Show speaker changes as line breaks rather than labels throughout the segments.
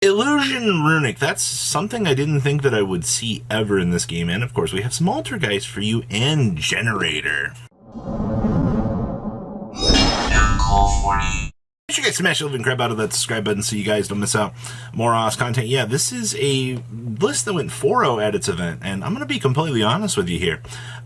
Illusion Runic, that's something I didn't think that I would see ever in this game, and of course we have some Altergeist for you and Generator. Make sure you guys smash the living crap out of that subscribe button so you guys don't miss out more awesome content. Yeah, this is a list that went 4-0 at its event, and I'm going to be completely honest with you here.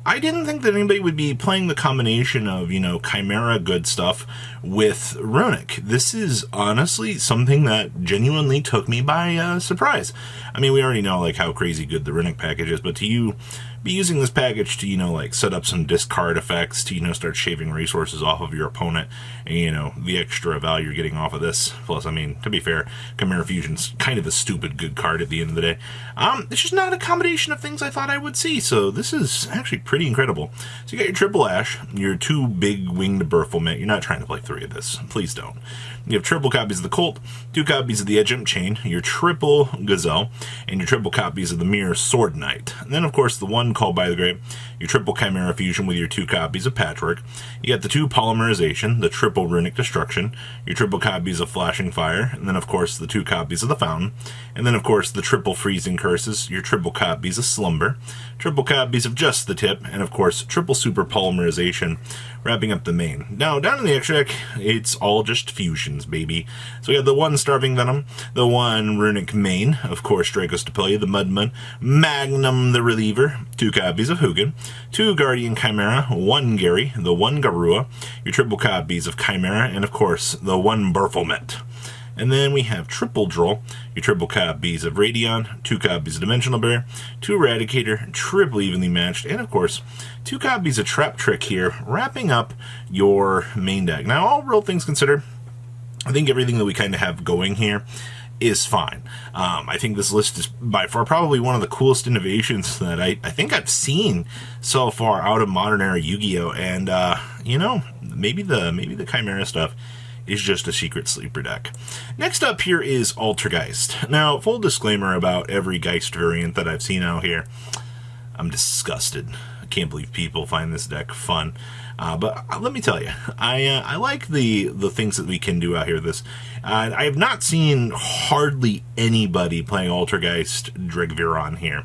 I didn't think that anybody would be playing the combination of, Chimera good stuff with Runic. This is honestly something that genuinely took me by surprise. I mean, we already know, how crazy good the Runic package is, but to be using this package to, set up some discard effects, to, start shaving resources off of your opponent, and, the extra value you're getting off of this. Plus, I mean, to be fair, Chimera Fusion's kind of a stupid good card at the end of the day. It's just not a combination of things I thought I would see, so this is actually pretty incredible. So you got your triple Ash, your 2 big winged Berthelmet. You're not trying to play 3 of this. Please don't. You have triple copies of the Colt, 2 copies of the Edgemp Chain, your triple Gazelle, and your triple copies of the Mirror Sword Knight. And then, of course, the one Called by the Grave, your triple Chimera Fusion with your 2 copies of Patchwork. You got the 2 Polymerization, the triple Runic Destruction, your triple copies of Flashing Fire, and then, of course, the 2 copies of the Fountain. And then, of course, the triple Freezing Curses, your triple copies of Slumber, triple copies of Just the Tip, and, of course, triple Super Polymerization, wrapping up the main. Now, down in the extra deck, it's all just fusions, baby. So we have the 1 Starving Venom, the 1 Runic Main, of course, Dracos Depolia, the Mudman, Magnum the Reliever, 2 copies of Hugin, 2 Guardian Chimera, 1 Gary, the 1 Garua, your triple copies of Chimera, and of course, the 1 Berthelmet. And then we have triple Droll, your triple copies of Radion, 2 copies of Dimensional Bear, 2 Eradicator, triple evenly matched, and of course, 2 copies of Trap Trick here, wrapping up your main deck. Now, all real things considered, I think everything that we kind of have going here is fine. I think this list is by far probably one of the coolest innovations that I think I've seen so far out of modern era Yu-Gi-Oh! And, maybe the Chimera stuff is just a secret sleeper deck. Next up here is Altergeist. Now, full disclaimer about every Geist variant that I've seen out here. I'm disgusted. I can't believe people find this deck fun. But let me tell you, I like the things that we can do out here with this. I have not seen hardly anybody playing Altergeist Dregviron here.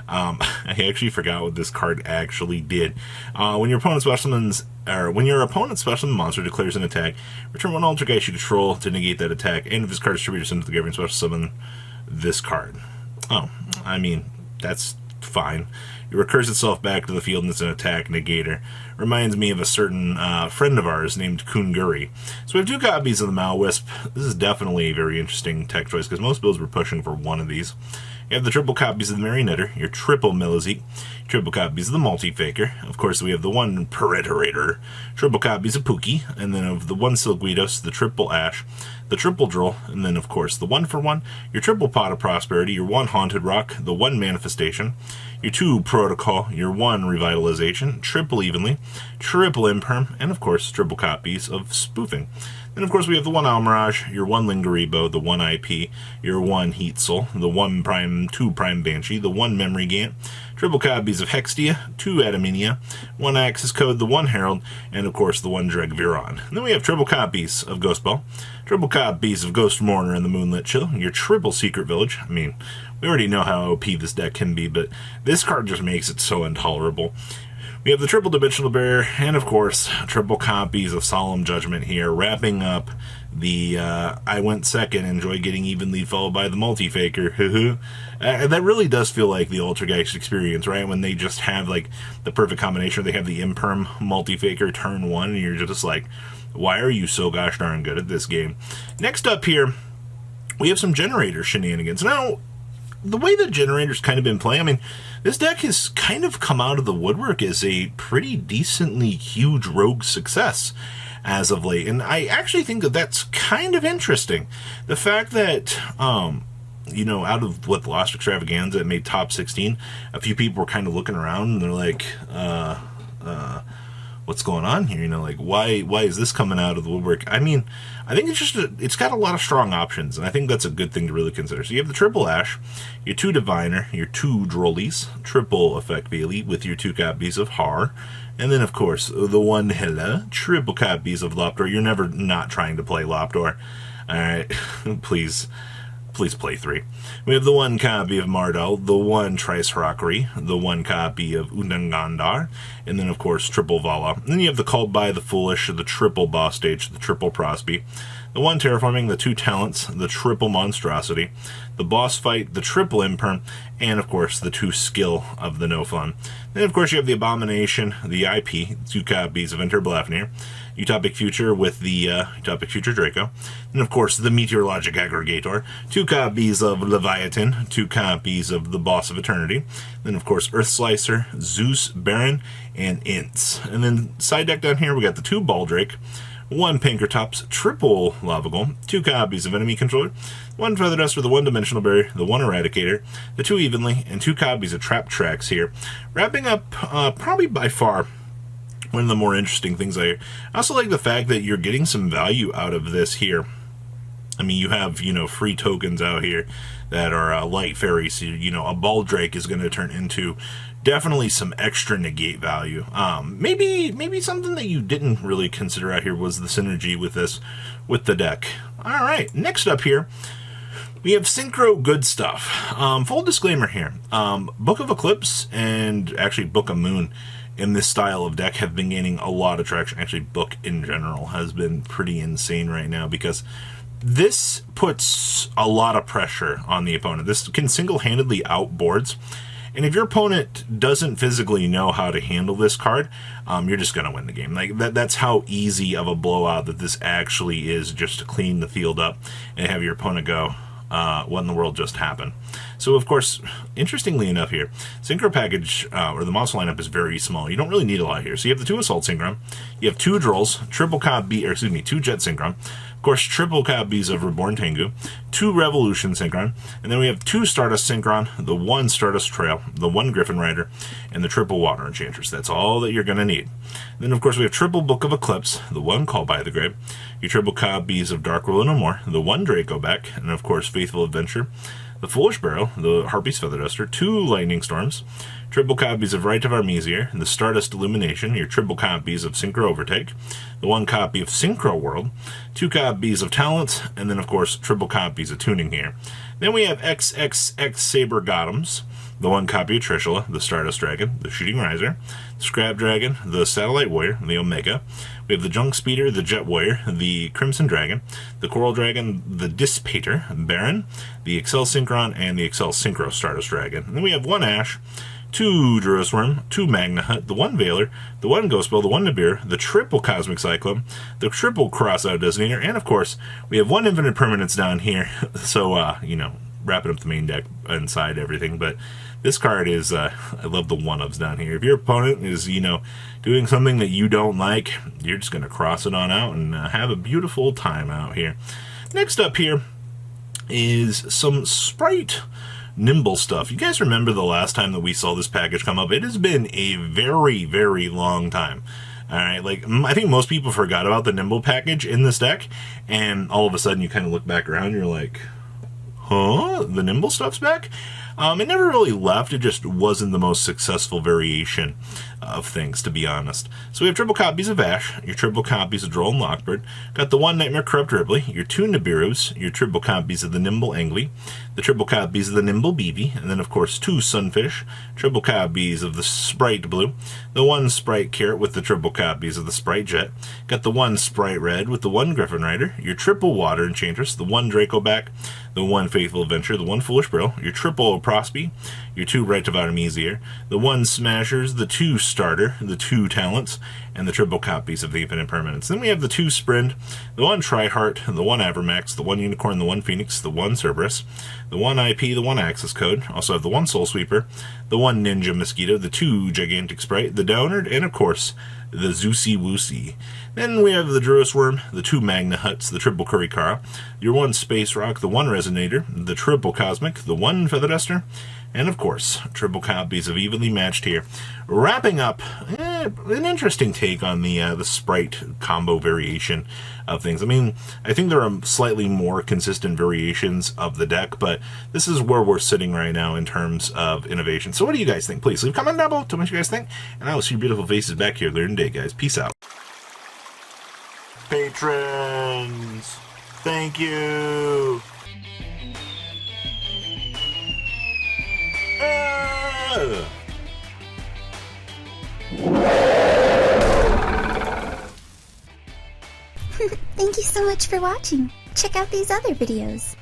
I actually forgot what this card actually did. When your opponent special summons monster declares an attack, return 1 Altergeist you control to negate that attack, and if this card is distributed, send to the Gathering special summon this card. Oh, I mean, that's fine. It recurs itself back to the field and it's an attack negator. Reminds me of a certain friend of ours named Kunguri. So we have 2 copies of the Malwisp. This is definitely a very interesting tech choice because most builds were pushing for 1 of these. You have the triple copies of the Marionetter, your triple Melizik, triple copies of the Multi-Faker. Of course, we have the 1 Peritorator, triple copies of Pookie, and then of the 1 Silguidos, the triple Ash, the triple Droll, and then, of course, the 1-for-1, your triple Pot of Prosperity, your 1 Haunted Rock, the 1 Manifestation, your 2 Protocol, your 1 Revitalization, triple Evenly, triple Imperm, and, of course, triple copies of Spoofing. Then, of course, we have the 1 Almirage, your 1 Lingaribo, the 1 IP, your 1 Heat Soul, the 2 Prime Banshee, the 1 Memory Gant, triple copies of Hextia, 2 Adaminia, 1 Axis Code, the 1 Herald, and, of course, the 1 Dregviron. And then we have triple copies of Ghostbell, triple copies of Ghost Mourner and the Moonlit Chill, your triple Secret Village. I mean, we already know how OP this deck can be, but this card just makes it so intolerable. We have the triple Dimensional Bear, and of course, triple copies of Solemn Judgment here, wrapping up the I went second, enjoy getting even lead followed by the Multi-Faker. That really does feel like the Altergeist experience, right? When they just have the perfect combination. They have the Imperm Multi-Faker turn 1, and you're just like, why are you so gosh darn good at this game? Next up here, we have some Generator shenanigans. Now, the way the Generator's kind of been playing, I mean, this deck has kind of come out of the woodwork as a pretty decently huge rogue success as of late. And I actually think that that's kind of interesting. The fact that, out of the Lost Extravaganza, it made top 16, a few people were kind of looking around and they're like, what's going on here? Why is this coming out of the woodwork? I mean, I think it's got a lot of strong options, and I think that's a good thing to really consider. So you have the triple Ash, your 2 Diviner, your 2 Drollies, triple Effect Bailey with your 2 copies of Har, and then, of course, the 1 Hela, triple copies of Lopdor. You're never not trying to play Lopdor. Alright, please. please play 3. We have the 1 copy of Mardel, the 1 Trice Harakiri, the 1 copy of Undangandar, and then, of course, triple Vala. And then you have the Called by the Foolish, the triple Boss Stage, the triple Prosby, the 1 Terraforming, the 2 Talents, the triple Monstrosity, the Boss Fight, the triple Imperm, and, of course, the 2 Skill of the No Fun. Then, of course, you have the Abomination, the IP, 2 copies of Enter Blafnir, Utopic Future with the Utopic Future Draco, and of course the Meteorologic Aggregator, 2 copies of Leviathan, 2 copies of the Boss of Eternity, then of course Earth Slicer, Zeus, Baron, and Ints. And then side deck down here we got the 2 Baldrake, 1 Pankratops, triple Lava Golem, 2 copies of Enemy Controller, 1 Feather Duster, the 1 Dimensional Barrier, the 1 Eradicator, the 2 Evenly, and 2 copies of Trap Tracks here. Wrapping up probably by far one of the more interesting things I also like the fact that you're getting some value out of this here. I mean, you have, free tokens out here that are light fairies. So, a Baldrake is going to turn into definitely some extra negate value. Maybe something that you didn't really consider out here was the synergy with with the deck. All right, next up here, we have Synchro Good Stuff. Full disclaimer here, Book of Eclipse and actually Book of Moon in this style of deck have been gaining a lot of traction. Actually, Book in general has been pretty insane right now because this puts a lot of pressure on the opponent. This can single-handedly out boards, and if your opponent doesn't physically know how to handle this card, you're just going to win the game. Like that's how easy of a blowout that this actually is, just to clean the field up and have your opponent go, what in the world just happened? So, of course, interestingly enough here, Synchro package, or the monster lineup is very small. You don't really need a lot here. So you have the 2 Assault Synchron, you have 2 Drolls, 2 Jet Synchron, of course, triple copies of Reborn Tengu, 2 Revolution Synchron, and then we have 2 Stardust Synchron, the 1 Stardust Trail, the 1 Griffin Rider, and the triple Water Enchantress. That's all that you're going to need. Then, of course, we have triple Book of Eclipse, the 1 Called by the Grave, your triple copies of Dark Will No More, the 1 Draco Back, and, of course, Faithful Adventure, the Foolish Barrel, the Harpy's Feather Duster, 2 Lightning Storms, triple copies of Rite of Armesier, the Stardust Illumination, your triple copies of Synchro Overtake, the 1 copy of Synchro World, 2 copies of Talents, and then, of course, triple copies of Tuning here. Then we have XXX Saber Gothams, the 1 copy of Trishula, the Stardust Dragon, the Shooting Riser, the Scrap Dragon, the Satellite Warrior, the Omega. We have the Junk Speeder, the Jet Warrior, the Crimson Dragon, the Coral Dragon, the Dissipator, Baron, the Excel Synchron, and the Excel Synchro Stardust Dragon. And then we have 1 Ash, 2 Druris Worm, 2 Magna Hut, the 1 Veiler, the 1 Ghostbell, the 1 Nibiru, the triple Cosmic Cyclone, the triple Crossout Designator, and of course, we have 1 Infinite Permanence down here. So, wrapping up the main deck inside everything. But this card is, I love the 1-ofs down here. If your opponent is, doing something that you don't like, you're just going to cross it on out and have a beautiful time out here. Next up here is some Sprite Nimble stuff. You guys remember the last time that we saw this package come up? It has been a very, very long time. Alright, I think most people forgot about the Nimble package in this deck, and all of a sudden you kind of look back around and you're like, huh? The Nimble stuff's back? It never really left, it just wasn't the most successful variation of things, to be honest. So we have triple copies of Ash, your triple copies of Droll and Lockbird, got the 1 Nightmare Corrupt Ripley, your 2 Nibirus, your triple copies of the Nimble Angly, the triple copies of the Nimble Beebe, and then of course 2 Sunfish, triple copies of the Sprite Blue, the 1 Sprite Carrot with the triple copies of the Sprite Jet, got the 1 Sprite Red with the 1 Griffin Rider, your triple Water Enchantress, the 1 Draco Back, the 1 Faithful Adventure, the 1 Foolish Brill, your triple Prosby, your 2 Rite of Artemisia, the 1 Smashers, the 2 Starter, the 2 Talents, and the triple copies of the Infinite Permanence. Then we have the 2 Sprint, the 1 Triheart, the 1 Avermax, the 1 Unicorn, the 1 Phoenix, the 1 Cerberus, the 1 IP, the 1 Access Code, also have the 1 Soul Sweeper, the 1 Ninja Mosquito, the 2 Gigantic Sprite, the Downard, and of course, the Zeusy Woosy. Then we have the Druris Worm, the 2 Magna Huts, the triple Kurikara, your 1 Space Rock, the 1 Resonator, the triple Cosmic, the 1 Feather Duster, and of course, triple copies of Evenly Matched here. Wrapping up, an interesting take on the Sprite combo variation of things. I mean, I think there are slightly more consistent variations of the deck, but this is where we're sitting right now in terms of innovation. So what do you guys think? Please leave a comment down below. Tell me what you guys think, and I will see your beautiful faces back here later in the day, guys. Peace out. Patrons, thank you. ya!
Thank you so much for watching. Check out these other videos.